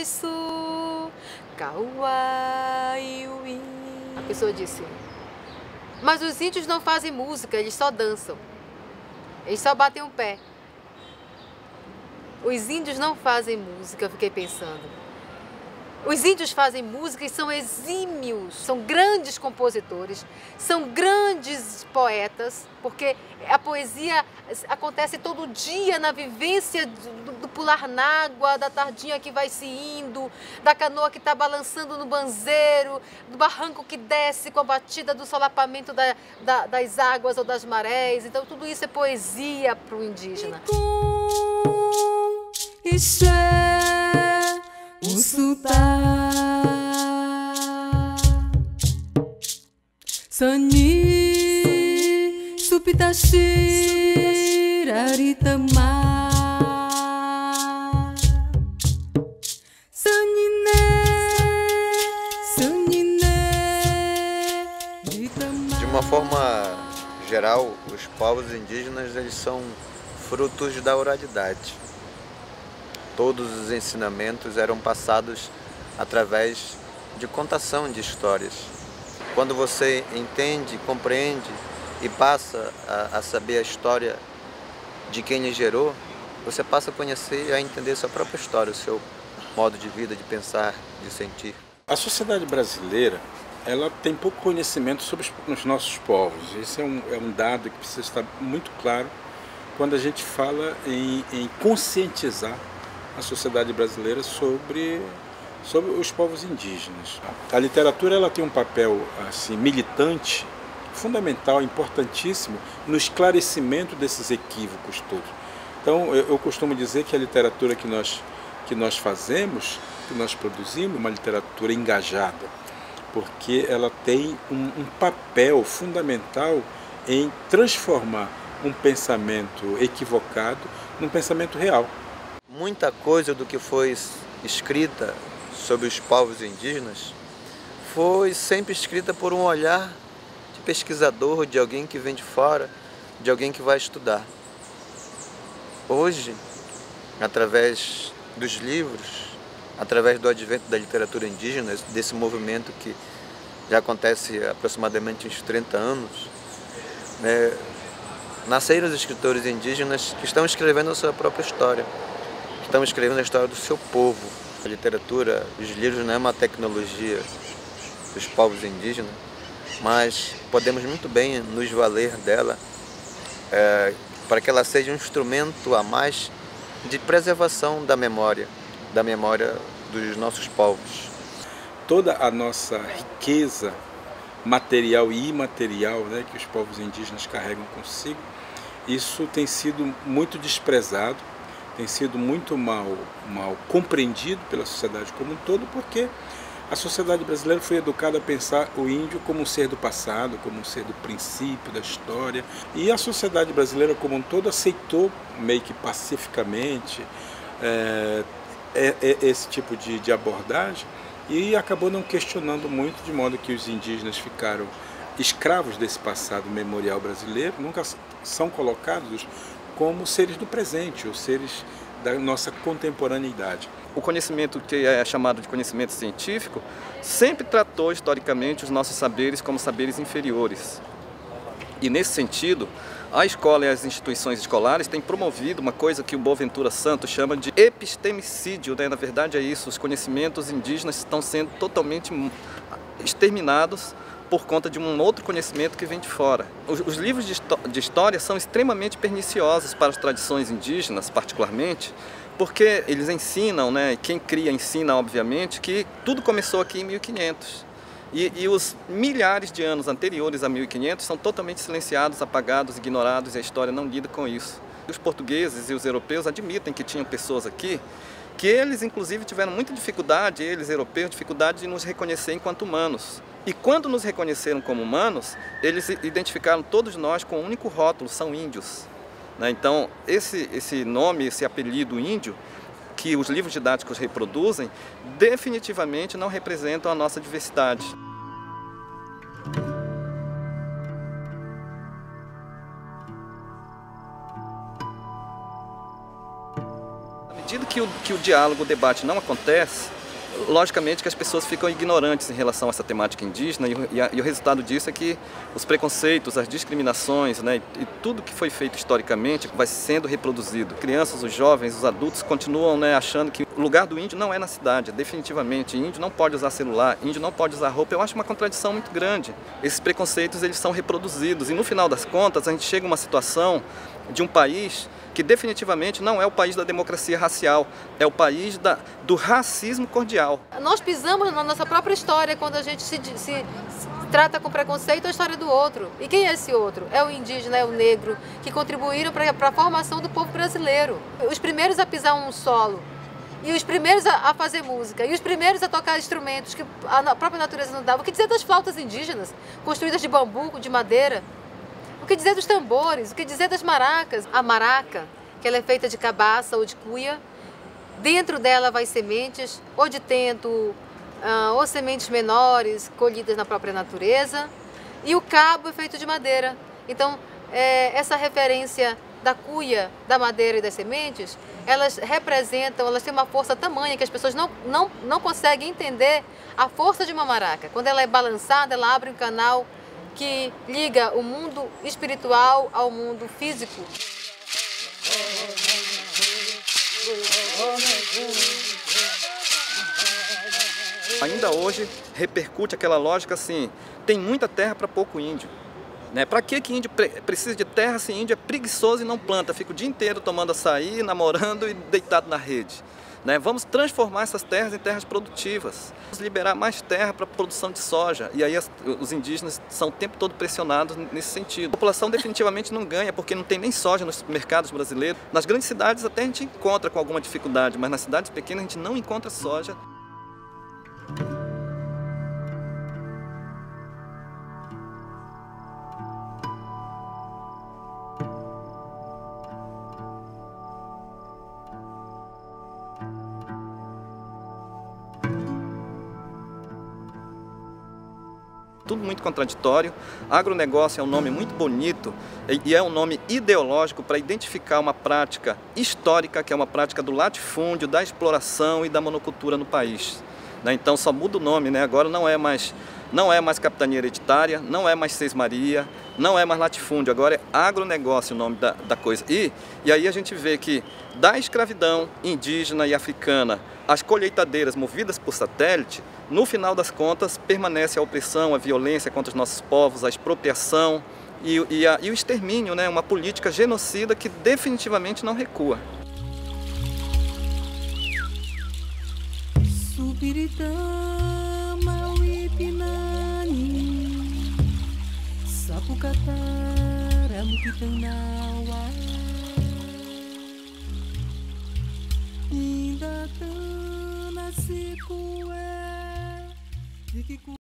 Su, Kauaiui. A pessoa disse, mas os índios não fazem música, eles só dançam. Eles só batem o pé. Os índios não fazem música, eu fiquei pensando. Os índios fazem música e são exímios, são grandes compositores, são grandes poetas, porque a poesia acontece todo dia na vivência do pular na água, da tardinha que vai se indo, da canoa que está balançando no banzeiro, do barranco que desce com a batida do solapamento das águas ou das marés. Então tudo isso é poesia para o indígena. Sani supitashi raritama De uma forma geral, os povos indígenas eles são frutos da oralidade. Todos os ensinamentos eram passados através de contação de histórias. Quando você entende, compreende e passa a saber a história de quem lhe gerou, você passa a conhecer e a entender sua própria história, o seu modo de vida, de pensar, de sentir. A sociedade brasileira, ela tem pouco conhecimento sobre os nossos povos. Esse é um dado que precisa estar muito claro quando a gente fala em conscientizar a sociedade brasileira sobre os povos indígenas. A literatura ela tem um papel assim, militante, fundamental, importantíssimo no esclarecimento desses equívocos todos. Então eu costumo dizer que a literatura que nós fazemos, que nós produzimos, uma literatura engajada, porque ela tem um papel fundamental em transformar um pensamento equivocado num pensamento real. Muita coisa do que foi escrita sobre os povos indígenas foi sempre escrita por um olhar de pesquisador, de alguém que vem de fora, de alguém que vai estudar. Hoje, através dos livros, através do advento da literatura indígena, desse movimento que já acontece há aproximadamente uns 30 anos, nasceram os escritores indígenas que estão escrevendo a sua própria história, que estão escrevendo a história do seu povo. A literatura, os livros não é uma tecnologia dos povos indígenas, mas podemos muito bem nos valer dela para que ela seja um instrumento a mais de preservação da memória dos nossos povos. Toda a nossa riqueza material e imaterial, que os povos indígenas carregam consigo, isso tem sido muito desprezado, tem sido muito mal compreendido pela sociedade como um todo, porque a sociedade brasileira foi educada a pensar o índio como um ser do passado, como um ser do princípio, da história. E a sociedade brasileira como um todo aceitou, meio que pacificamente, esse tipo de abordagem e acabou não questionando muito, de modo que os indígenas ficaram escravos desse passado memorial brasileiro, nunca são colocados como seres do presente, ou seres da nossa contemporaneidade. O conhecimento que é chamado de conhecimento científico sempre tratou historicamente os nossos saberes como saberes inferiores. E nesse sentido, a escola e as instituições escolares têm promovido uma coisa que o Boaventura Santos chama de epistemicídio, Na verdade é isso, os conhecimentos indígenas estão sendo totalmente exterminados por conta de um outro conhecimento que vem de fora. Os livros de história são extremamente perniciosos para as tradições indígenas, particularmente, porque eles ensinam, quem cria ensina, obviamente, que tudo começou aqui em 1500. E os milhares de anos anteriores a 1500 são totalmente silenciados, apagados, ignorados, e a história não lida com isso. Os portugueses e os europeus admitem que tinham pessoas aqui que eles, inclusive, tiveram muita dificuldade, eles, europeus, dificuldade de nos reconhecer enquanto humanos. E quando nos reconheceram como humanos, eles identificaram todos nós com um único rótulo, são índios. Então, esse nome, esse apelido índio, que os livros didáticos reproduzem, definitivamente não representam a nossa diversidade. medida que o diálogo, o debate não acontece, logicamente que as pessoas ficam ignorantes em relação a essa temática indígena e o resultado disso é que os preconceitos, as discriminações, né, e tudo que foi feito historicamente vai sendo reproduzido. Crianças, os jovens, os adultos continuam, né, achando que o lugar do índio não é na cidade, definitivamente. Índio não pode usar celular, índio não pode usar roupa. Eu acho uma contradição muito grande. Esses preconceitos eles são reproduzidos e no final das contas a gente chega a uma situação de um país que definitivamente não é o país da democracia racial, é o país do racismo cordial. Nós pisamos na nossa própria história quando a gente se trata com preconceito a história do outro. E quem é esse outro? É o indígena, é o negro, que contribuíram para a formação do povo brasileiro. Os primeiros a pisar um solo, e os primeiros a fazer música, e os primeiros a tocar instrumentos que a própria natureza não dava. O que dizer das flautas indígenas, construídas de bambu, de madeira? O que dizer dos tambores? O que dizer das maracas? A maraca, que ela é feita de cabaça ou de cuia, dentro dela vai sementes, ou de tento, ou sementes menores, colhidas na própria natureza, e o cabo é feito de madeira. Então, essa referência da cuia, da madeira e das sementes, elas representam, elas têm uma força tamanha que as pessoas não conseguem entender a força de uma maraca. Quando ela é balançada, ela abre um canal que liga o mundo espiritual ao mundo físico. Ainda hoje repercute aquela lógica assim, tem muita terra para pouco índio. Né? Para que índio precisa de terra se índio é preguiçoso e não planta, fica o dia inteiro tomando açaí, namorando e deitado na rede. Né? Vamos transformar essas terras em terras produtivas, vamos liberar mais terra para a produção de soja, e aí os indígenas são o tempo todo pressionados nesse sentido. A população definitivamente não ganha, porque não tem nem soja nos mercados brasileiros. Nas grandes cidades até a gente encontra com alguma dificuldade, mas nas cidades pequenas a gente não encontra soja. Tudo muito contraditório. Agronegócio é um nome muito bonito e é um nome ideológico para identificar uma prática histórica, que é uma prática do latifúndio, da exploração e da monocultura no país. Então só muda o nome, né? Agora não é mais capitania hereditária, não é mais sesmaria, não é mais latifúndio, agora é agronegócio o nome da coisa. E aí a gente vê que da escravidão indígena e africana, as colheitadeiras movidas por satélite, no final das contas permanece a opressão, a violência contra os nossos povos, a expropriação e o extermínio, né? Uma política genocida que definitivamente não recua. Subiritama Wipinani Sapukatara Mukitanawa Indatana Sikue